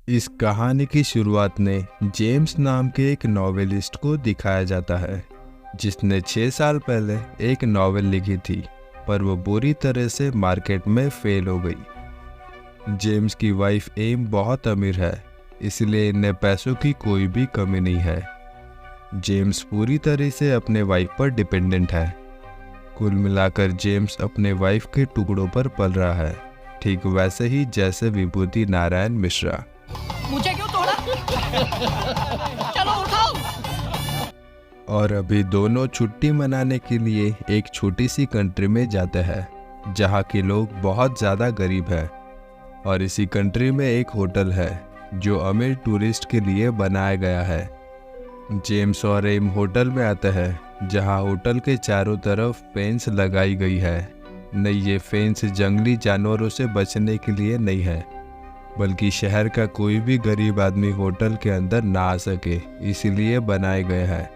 इस कहानी की शुरुआत में जेम्स नाम के एक नॉवेलिस्ट को दिखाया जाता है जिसने 6 साल पहले एक नॉवेल लिखी थी, पर वो बुरी तरह से मार्केट में फेल हो गई। जेम्स की वाइफ एम बहुत अमीर है, इसलिए इन्हें पैसों की कोई भी कमी नहीं है। जेम्स पूरी तरह से अपने वाइफ पर डिपेंडेंट है। कुल मिलाकर जेम्स अपने वाइफ के टुकड़ों पर पल रहा है, ठीक वैसे ही जैसे विभूति नारायण मिश्रा। मुझे क्यों तोड़ा? चलो उठाओ। और अभी दोनों छुट्टी मनाने के लिए एक छोटी सी कंट्री में जाते हैं जहाँ के लोग बहुत ज़्यादा गरीब हैं। और इसी कंट्री में एक होटल है जो अमीर टूरिस्ट के लिए बनाया गया है। जेम्स और एम होटल में आते हैं जहाँ होटल के चारों तरफ फेंस लगाई गई है। नहीं, ये फेंस जंगली जानवरों से बचने के लिए नहीं है, बल्कि शहर का कोई भी गरीब आदमी होटल के अंदर ना आ सके, इसीलिए बनाए गए हैं,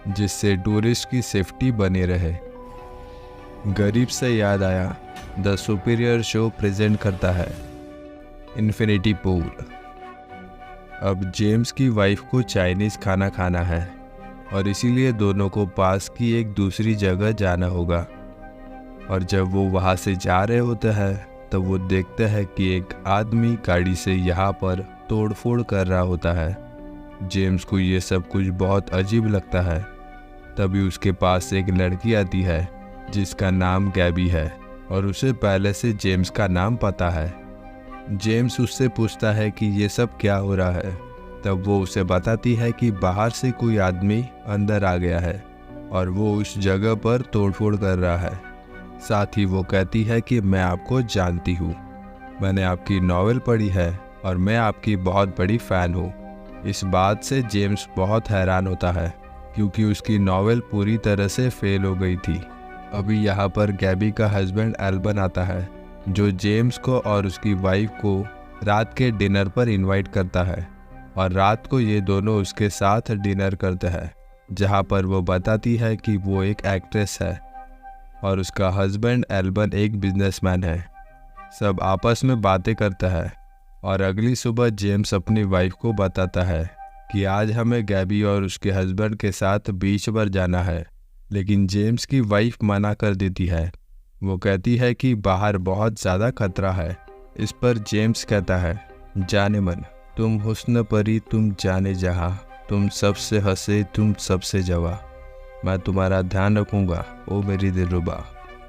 जिससे टूरिस्ट की सेफ्टी बनी रहे। गरीब से याद आया, द सुपीरियर शो प्रेजेंट करता है इन्फिनिटी पूल। अब जेम्स की वाइफ को चाइनीज़ खाना खाना है और इसीलिए दोनों को पास की एक दूसरी जगह जाना होगा। और जब वो वहाँ से जा रहे होते हैं तब वो देखते हैं कि एक आदमी गाड़ी से यहाँ पर तोड़फोड़ कर रहा होता है। जेम्स को ये सब कुछ बहुत अजीब लगता है। तभी उसके पास एक लड़की आती है जिसका नाम गैबी है और उसे पहले से जेम्स का नाम पता है। जेम्स उससे पूछता है कि ये सब क्या हो रहा है। तब वो उसे बताती है कि बाहर से कोई आदमी अंदर आ गया है और वो उस जगह पर तोड़फोड़ कर रहा है। साथ ही वो कहती है कि मैं आपको जानती हूँ, मैंने आपकी नॉवेल पढ़ी है और मैं आपकी बहुत बड़ी फ़ैन हूँ। इस बात से जेम्स बहुत हैरान होता है क्योंकि उसकी नॉवेल पूरी तरह से फेल हो गई थी। अभी यहाँ पर गैबी का हस्बैंड एल्बन आता है जो जेम्स को और उसकी वाइफ को रात के डिनर पर इनवाइट करता है। और रात को ये दोनों उसके साथ डिनर करते हैं, जहाँ पर वो बताती है कि वो एक एक्ट्रेस है और उसका हस्बैंड एल्बन एक बिजनेसमैन है। सब आपस में बातें करता है और अगली सुबह जेम्स अपनी वाइफ को बताता है कि आज हमें गैबी और उसके हस्बैंड के साथ बीच पर जाना है। लेकिन जेम्स की वाइफ मना कर देती है। वो कहती है कि बाहर बहुत ज़्यादा खतरा है। इस पर जेम्स कहता है, जाने मन, तुम हुस्न परी तुम जाने जहाँ, तुम सबसे हंसे तुम सबसे जवा, मैं तुम्हारा ध्यान रखूंगा ओ मेरी दिलरुबा,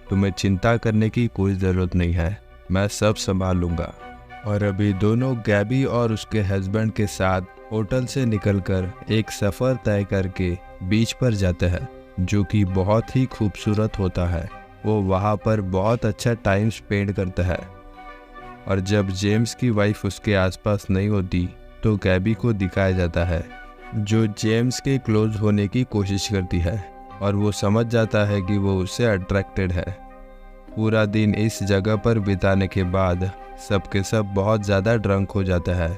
तुम्हें चिंता करने की कोई ज़रूरत नहीं है, मैं सब संभाल लूँगा। और अभी दोनों गैबी और उसके हस्बैंड के साथ होटल से निकलकर एक सफ़र तय करके बीच पर जाते हैं, जो कि बहुत ही खूबसूरत होता है। वो वहाँ पर बहुत अच्छा टाइम स्पेंड करता है। और जब जेम्स की वाइफ उसके आसपास नहीं होती तो गैबी को दिखाया जाता है, जो जेम्स के क्लोज होने की कोशिश करती है और वो समझ जाता है कि वो उससे अट्रैक्टेड है। पूरा दिन इस जगह पर बिताने के बाद सब के सब बहुत ज़्यादा ड्रंक हो जाता है।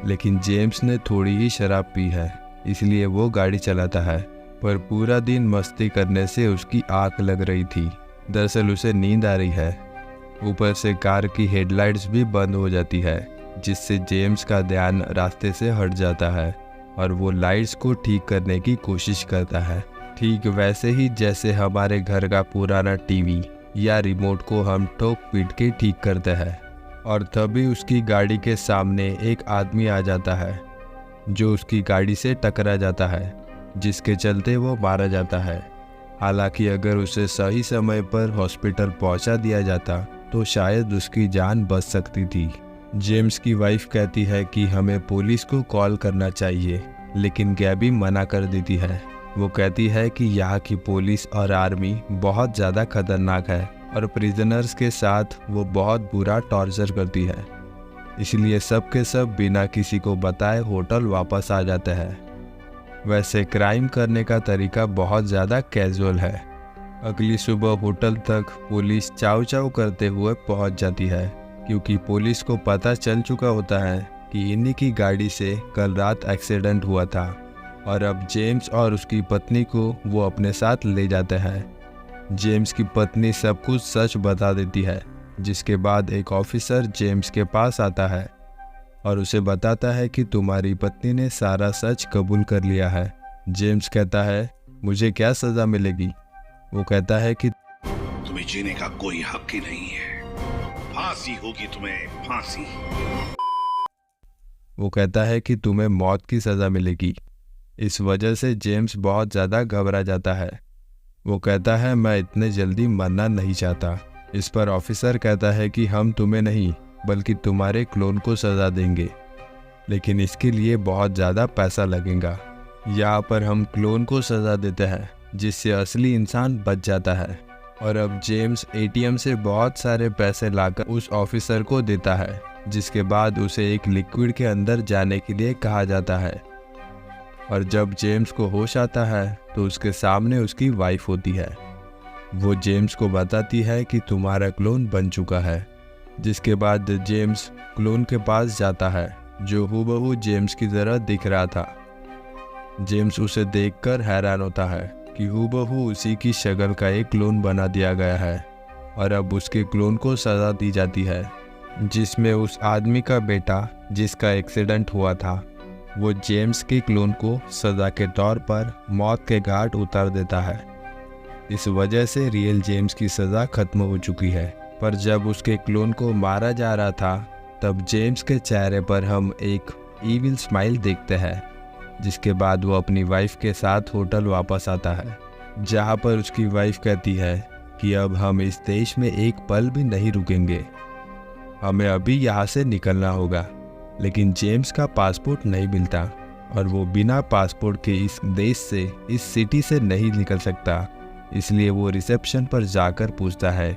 लेकिन जेम्स ने थोड़ी ही शराब पी है, इसलिए वो गाड़ी चलाता है, पर पूरा दिन मस्ती करने से उसकी आँख लग रही थी। दरअसल उसे नींद आ रही है। ऊपर से कार की हेडलाइट्स भी बंद हो जाती है, जिससे जेम्स का ध्यान रास्ते से हट जाता है और वो लाइट्स को ठीक करने की कोशिश करता है, ठीक वैसे ही जैसे हमारे घर का पुराना टीवी या रिमोट को हम ठोक पीट के ठीक करते हैं। और तभी उसकी गाड़ी के सामने एक आदमी आ जाता है जो उसकी गाड़ी से टकरा जाता है, जिसके चलते वो मारा जाता है। हालांकि अगर उसे सही समय पर हॉस्पिटल पहुंचा दिया जाता तो शायद उसकी जान बच सकती थी। जेम्स की वाइफ कहती है कि हमें पुलिस को कॉल करना चाहिए, लेकिन गैबी मना कर देती है। वो कहती है कि यहाँ की पुलिस और आर्मी बहुत ज़्यादा खतरनाक है और प्रिजनर्स के साथ वो बहुत बुरा टॉर्चर करती है, इसलिए सब के सब बिना किसी को बताए होटल वापस आ जाते हैं। वैसे क्राइम करने का तरीका बहुत ज़्यादा कैजुअल है। अगली सुबह होटल तक पुलिस चाव चाव करते हुए पहुँच जाती है, क्योंकि पुलिस को पता चल चुका होता है कि इन्हीं की गाड़ी से कल रात एक्सीडेंट हुआ था और अब जेम्स और उसकी पत्नी को वो अपने साथ ले जाते हैं। जेम्स की पत्नी सब कुछ सच बता देती है, जिसके बाद एक ऑफिसर जेम्स के पास आता है और उसे बताता है कि तुम्हारी पत्नी ने सारा सच कबूल कर लिया है। जेम्स कहता है, मुझे क्या सज़ा मिलेगी? वो कहता है कि तुम्हें जीने का कोई हक ही नहीं है, फांसी होगी तुम्हें, फांसी। वो कहता है कि तुम्हें मौत की सज़ा मिलेगी। इस वजह से जेम्स बहुत ज़्यादा घबरा जाता है। वो कहता है, मैं इतने जल्दी मरना नहीं चाहता। इस पर ऑफिसर कहता है कि हम तुम्हें नहीं बल्कि तुम्हारे क्लोन को सज़ा देंगे, लेकिन इसके लिए बहुत ज़्यादा पैसा लगेगा। यहाँ पर हम क्लोन को सज़ा देते हैं जिससे असली इंसान बच जाता है। और अब जेम्स एटीएम से बहुत सारे पैसे लाकर उस ऑफिसर को देता है, जिसके बाद उसे एक लिक्विड के अंदर जाने के लिए कहा जाता है। और जब जेम्स को होश आता है तो उसके सामने उसकी वाइफ होती है। वो जेम्स को बताती है कि तुम्हारा क्लोन बन चुका है, जिसके बाद जेम्स क्लोन के पास जाता है जो हूबहू जेम्स की तरह दिख रहा था। जेम्स उसे देखकर हैरान होता है कि हूबहू उसी की शक्ल का एक क्लोन बना दिया गया है। और अब उसके क्लोन को सज़ा दी जाती है, जिसमें उस आदमी का बेटा जिसका एक्सीडेंट हुआ था वो जेम्स के क्लोन को सज़ा के तौर पर मौत के घाट उतार देता है। इस वजह से रियल जेम्स की सज़ा खत्म हो चुकी है। पर जब उसके क्लोन को मारा जा रहा था तब जेम्स के चेहरे पर हम एक ईविल स्माइल देखते हैं, जिसके बाद वो अपनी वाइफ के साथ होटल वापस आता है, जहाँ पर उसकी वाइफ कहती है कि अब हम इस देश में एक पल भी नहीं रुकेंगे, हमें अभी यहाँ से निकलना होगा। लेकिन जेम्स का पासपोर्ट नहीं मिलता और वो बिना पासपोर्ट के इस देश से, इस सिटी से नहीं निकल सकता। इसलिए वो रिसेप्शन पर जाकर पूछता है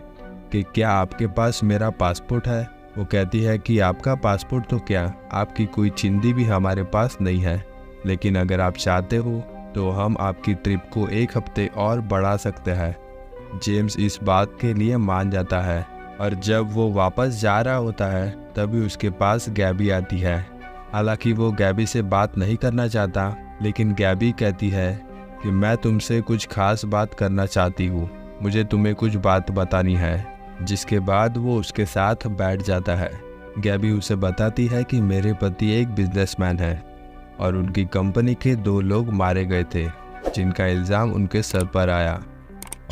कि क्या आपके पास मेरा पासपोर्ट है? वो कहती है कि आपका पासपोर्ट तो क्या, आपकी कोई चिंदी भी हमारे पास नहीं है, लेकिन अगर आप चाहते हो तो हम आपकी ट्रिप को एक हफ्ते और बढ़ा सकते हैं। जेम्स इस बात के लिए मान जाता है और जब वो वापस जा रहा होता है तभी उसके पास गैबी आती है। हालांकि वो गैबी से बात नहीं करना चाहता, लेकिन गैबी कहती है कि मैं तुमसे कुछ खास बात करना चाहती हूँ, मुझे तुम्हें कुछ बात बतानी है। जिसके बाद वो उसके साथ बैठ जाता है। गैबी उसे बताती है कि मेरे पति एक बिजनेसमैन है और उनकी कंपनी के 2 लोग मारे गए थे, जिनका इल्ज़ाम उनके सर पर आया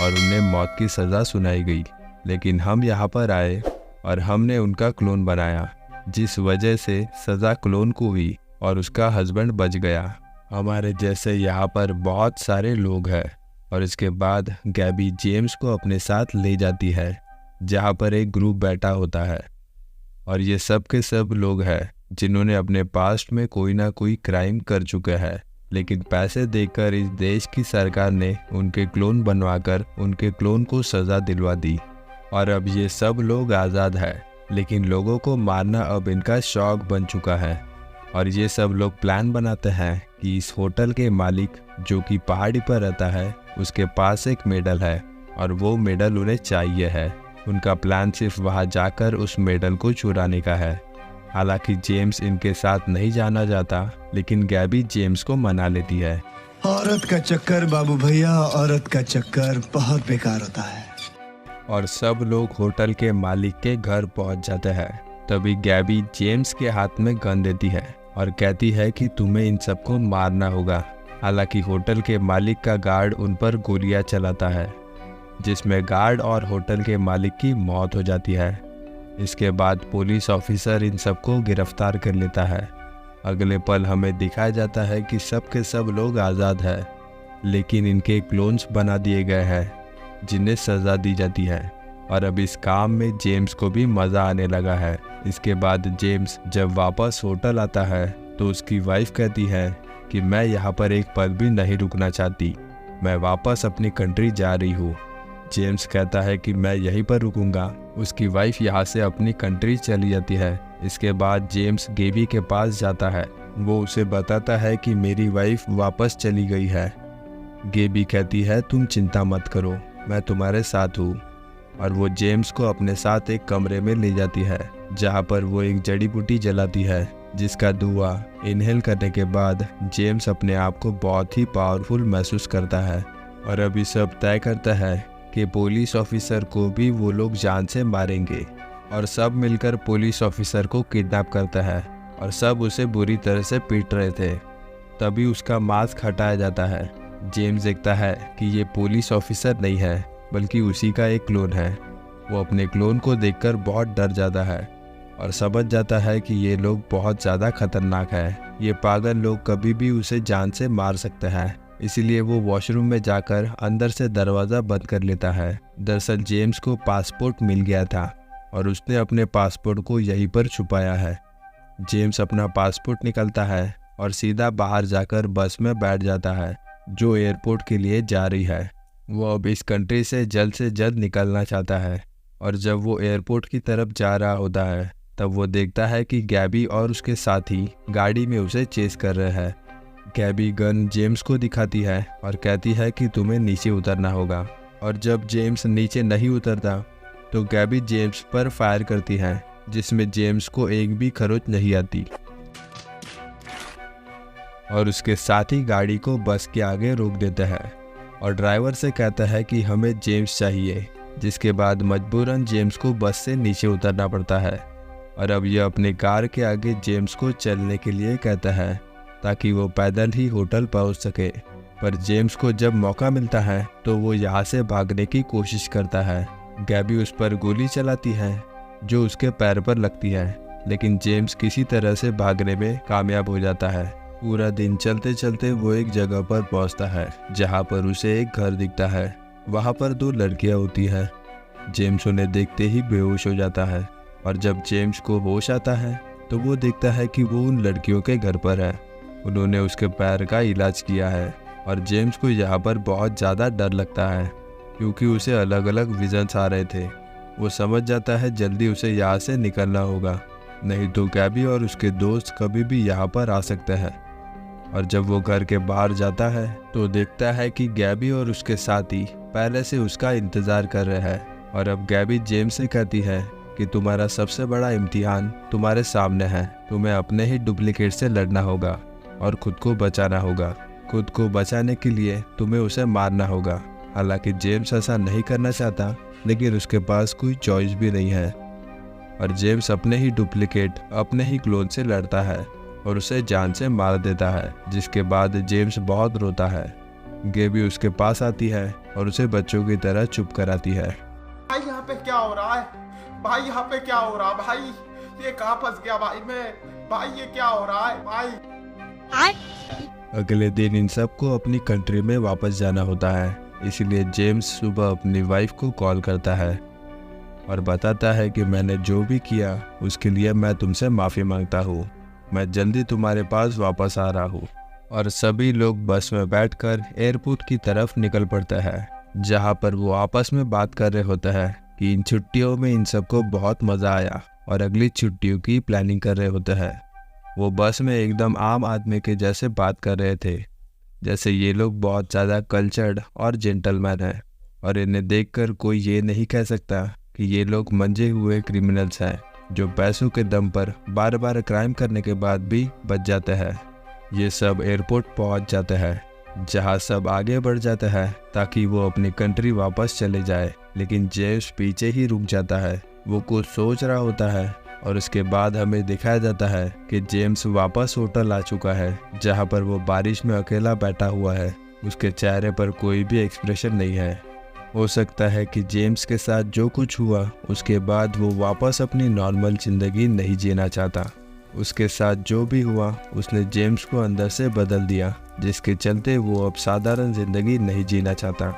और उन्हें मौत की सज़ा सुनाई गई। लेकिन हम यहाँ पर आए और हमने उनका क्लोन बनाया, जिस वजह से सज़ा क्लोन को हुई और उसका हस्बैंड बच गया। हमारे जैसे यहाँ पर बहुत सारे लोग हैं। और इसके बाद गैबी जेम्स को अपने साथ ले जाती है, जहाँ पर एक ग्रुप बैठा होता है और ये सब के सब लोग हैं जिन्होंने अपने पास्ट में कोई ना कोई क्राइम कर चुके हैं, लेकिन पैसे देकर इस देश की सरकार ने उनके क्लोन बनवाकर उनके क्लोन को सज़ा दिलवा दी। और अब ये सब लोग आज़ाद हैं, लेकिन लोगों को मारना अब इनका शौक बन चुका है। और ये सब लोग प्लान बनाते हैं कि इस होटल के मालिक, जो कि पहाड़ी पर रहता है, उसके पास एक मेडल है और वो मेडल उन्हें चाहिए है। उनका प्लान सिर्फ वहां जाकर उस मेडल को चुराने का है। हालांकि जेम्स इनके साथ नहीं जाना चाहता, लेकिन गैबी जेम्स को मना लेती है। औरत का चक्कर बाबू भैया, औरत का चक्कर बहुत बेकार होता है। और सब लोग होटल के मालिक के घर पहुंच जाते हैं। तभी गैबी जेम्स के हाथ में गन देती है और कहती है कि तुम्हें इन सबको मारना होगा। हालांकि होटल के मालिक का गार्ड उन पर गोलियां चलाता है, जिसमें गार्ड और होटल के मालिक की मौत हो जाती है। इसके बाद पुलिस ऑफिसर इन सबको गिरफ्तार कर लेता है। अगले पल हमें दिखाया जाता है कि सब के सब लोग आज़ाद हैं, लेकिन इनके क्लोन्स बना दिए गए हैं, जिन्हें सज़ा दी जाती है। और अब इस काम में जेम्स को भी मज़ा आने लगा है। इसके बाद जेम्स जब वापस होटल आता है तो उसकी वाइफ कहती है कि मैं यहाँ पर एक पल भी नहीं रुकना चाहती, मैं वापस अपनी कंट्री जा रही हूँ। जेम्स कहता है कि मैं यहीं पर रुकूंगा। उसकी वाइफ यहाँ से अपनी कंट्री चली जाती है। इसके बाद जेम्स गेबी के पास जाता है। वो उसे बताता है कि मेरी वाइफ वापस चली गई है। गेबी कहती है तुम चिंता मत करो, मैं तुम्हारे साथ हूँ। और वो जेम्स को अपने साथ एक कमरे में ले जाती है, जहाँ पर वो एक जड़ी बूटी जलाती है, जिसका धुआं इनहेल करने के बाद जेम्स अपने आप को बहुत ही पावरफुल महसूस करता है। और अभी सब तय करता है कि पुलिस ऑफिसर को भी वो लोग जान से मारेंगे और सब मिलकर पुलिस ऑफिसर को किडनैप करता है और सब उसे बुरी तरह से पीट रहे थे। तभी उसका मास्क हटाया जाता है। जेम्स देखता है कि ये पुलिस ऑफिसर नहीं है बल्कि उसी का एक क्लोन है। वो अपने क्लोन को देखकर बहुत डर जाता है और समझ जाता है कि ये लोग बहुत ज़्यादा खतरनाक है। ये पागल लोग कभी भी उसे जान से मार सकते हैं। इसीलिए वो वॉशरूम में जाकर अंदर से दरवाज़ा बंद कर लेता है। दरअसल जेम्स को पासपोर्ट मिल गया था और उसने अपने पासपोर्ट को यहीं पर छुपाया है। जेम्स अपना पासपोर्ट निकालता है और सीधा बाहर जाकर बस में बैठ जाता है जो एयरपोर्ट के लिए जा रही है। वो अब इस कंट्री से जल्द निकलना चाहता है और जब वो एयरपोर्ट की तरफ जा रहा होता है तब वो देखता है कि गैबी और उसके साथी गाड़ी में उसे चेस कर रहे हैं। गैबी गन जेम्स को दिखाती है और कहती है कि तुम्हें नीचे उतरना होगा, और जब जेम्स नीचे नहीं उतरता तो गैबी जेम्स पर फायर करती है जिसमें जेम्स को एक भी खरोच नहीं आती और उसके साथी गाड़ी को बस के आगे रोक देता है और ड्राइवर से कहता है कि हमें जेम्स चाहिए, जिसके बाद मजबूरन जेम्स को बस से नीचे उतरना पड़ता है। और अब यह अपनी कार के आगे जेम्स को चलने के लिए कहता है ताकि वो पैदल ही होटल पहुंच सके। पर जेम्स को जब मौका मिलता है तो वो यहाँ से भागने की कोशिश करता है। गैबी उस पर गोली चलाती है जो उसके पैर पर लगती है, लेकिन जेम्स किसी तरह से भागने में कामयाब हो जाता है। पूरा दिन चलते चलते वो एक जगह पर पहुंचता है जहां पर उसे एक घर दिखता है। वहां पर 2 लड़कियां होती हैं। जेम्स उन्हें देखते ही बेहोश हो जाता है और जब जेम्स को होश आता है तो वो देखता है कि वो उन लड़कियों के घर पर है। उन्होंने उसके पैर का इलाज किया है और जेम्स को यहाँ पर बहुत ज़्यादा डर लगता है क्योंकि उसे अलग अलग विजन्स आ रहे थे। वो समझ जाता है जल्दी उसे यहाँ से निकलना होगा, नहीं तो गैबी और उसके दोस्त कभी भी यहाँ पर आ सकते हैं। और जब वो घर के बाहर जाता है तो देखता है कि गैबी और उसके साथी पहले से उसका इंतज़ार कर रहे हैं। और अब गैबी जेम्स से कहती है कि तुम्हारा सबसे बड़ा इम्तिहान तुम्हारे सामने है, तुम्हें अपने ही डुप्लीकेट से लड़ना होगा और खुद को बचाना होगा। खुद को बचाने के लिए तुम्हें उसे मारना होगा। हालांकि जेम्स ऐसा नहीं करना चाहता, लेकिन उसके पास कोई चॉइस भी नहीं है और जेम्स अपने ही डुप्लीकेट अपने ही क्लोन से लड़ता है और उसे जान से मार देता है, जिसके बाद जेम्स बहुत रोता है। गैबी उसके पास आती है और उसे बच्चों की तरह चुप कराती है। भाई यहाँ पे क्या हो रहा है? भाई यहाँ पे क्या हो रहा है? भाई ये कहाँ फंस गया? भाई ये क्या हो रहा है? भाई अगले दिन इन सबको अपनी कंट्री में वापस जाना होता है, इसलिए जेम्स सुबह अपनी वाइफ को कॉल करता है और बताता है कि मैंने जो भी किया उसके लिए मैं तुमसे माफ़ी मांगता हूँ। मैं जल्दी तुम्हारे पास वापस आ रहा हूँ। और सभी लोग बस में बैठकर एयरपोर्ट की तरफ निकल पड़ते हैं जहाँ पर वो आपस में बात कर रहे होते हैं कि इन छुट्टियों में इन सबको बहुत मज़ा आया और अगली छुट्टियों की प्लानिंग कर रहे होते हैं। वो बस में एकदम आम आदमी के जैसे बात कर रहे थे, जैसे ये लोग बहुत ज़्यादा कल्चर्ड और जेंटलमैन हैं और इन्हें देखकर कोई ये नहीं कह सकता कि ये लोग मंजे हुए क्रिमिनल्स हैं जो पैसों के दम पर बार बार क्राइम करने के बाद भी बच जाते हैं। ये सब एयरपोर्ट पहुंच जाते हैं जहां सब आगे बढ़ जाते हैं ताकि वो अपनी कंट्री वापस चले जाए, लेकिन जेम्स पीछे ही रुक जाता है। वो कुछ सोच रहा होता है और उसके बाद हमें दिखाया जाता है कि जेम्स वापस होटल आ चुका है जहां पर वो बारिश में अकेला बैठा हुआ है। उसके चेहरे पर कोई भी एक्सप्रेशन नहीं है। हो सकता है कि जेम्स के साथ जो कुछ हुआ उसके बाद वो वापस अपनी नॉर्मल ज़िंदगी नहीं जीना चाहता। उसके साथ जो भी हुआ उसने जेम्स को अंदर से बदल दिया, जिसके चलते वो अब साधारण ज़िंदगी नहीं जीना चाहता।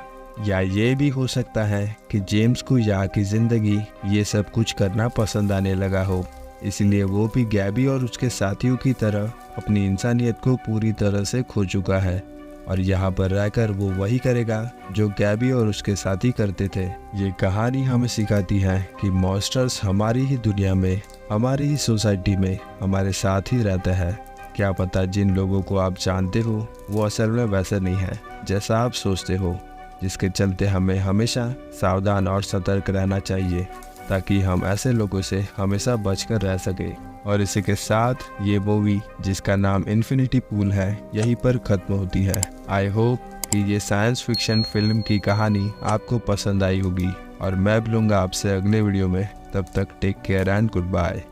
या ये भी हो सकता है कि जेम्स को यहाँ की ज़िंदगी ये सब कुछ करना पसंद आने लगा हो, इसलिए वो भी गैबी और उसके साथियों की तरह अपनी इंसानियत को पूरी तरह से खो चुका है और यहाँ पर रहकर वो वही करेगा जो गैबी और उसके साथी करते थे। ये कहानी हमें सिखाती है कि मॉन्स्टर्स हमारी ही दुनिया में, हमारी ही सोसाइटी में हमारे साथ ही रहते हैं। क्या पता जिन लोगों को आप जानते हो वो असल में वैसे नहीं है जैसा आप सोचते हो, जिसके चलते हमें हमेशा सावधान और सतर्क रहना चाहिए ताकि हम ऐसे लोगों से हमेशा बचकर रह सके। और इसी के साथ ये मूवी जिसका नाम इन्फिनिटी पूल है यहीं पर ख़त्म होती है। आई होप कि ये साइंस फिक्शन फिल्म की कहानी आपको पसंद आई होगी और मैं मिलूँगा आपसे अगले वीडियो में। तब तक take care and goodbye.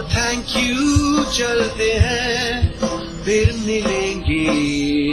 Thank you, चलते हैं फिर मिलेंगे।